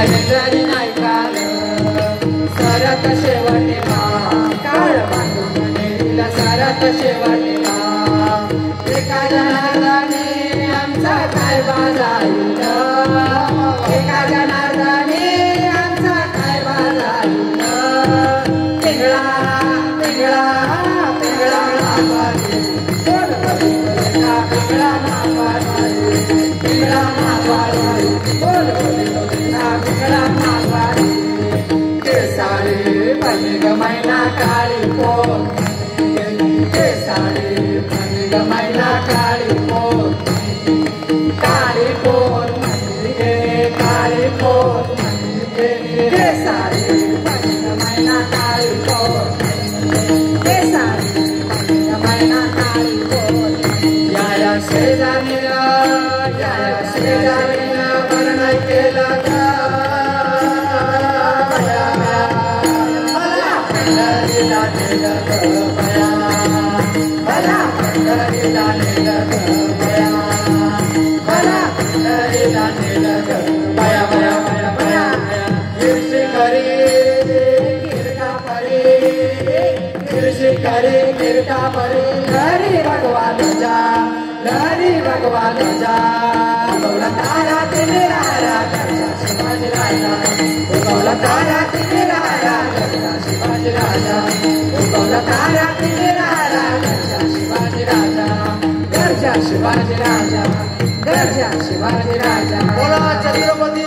जरी नाही काल सरत शेवटला काळ बांधून नेला सरत शेवटला एका जनार्दने आमचा काय बाजाईल एका जनार्दने आमचा काय बाजाईल पिंगळा पिंगळा पिंगळा नागवाली बोल बोलिका पिंगळा नागवाली पिंगळा नागवाली बोल बोलिका पिंगळा नागवाली केसाळी पनिग मैना काळी पोत केसाळी पनिग मैना काळी पोत काळी पोत काळी पोत केसाळी पनिग मैना काळी पोत केसाळी पनिग मैना काळी पोत या शेजारीला वर्ण केलं का पंढरीला नेलं ग बया मला पंढरीला नेलं ग बया मला पंढरीला नेलं ग बया बया बया बया गिरशी करी गिरका परी गिरशी करी गिरका परी हरी भगवान जा तारा तिने राजा शिवाजी राजा तारा तिने राजा शिवाजी राजा तारा तिने राजा शिवाजी राजा गरजा शिवाजी राजा गरजा शिवाजी राजा बोला छत्रपती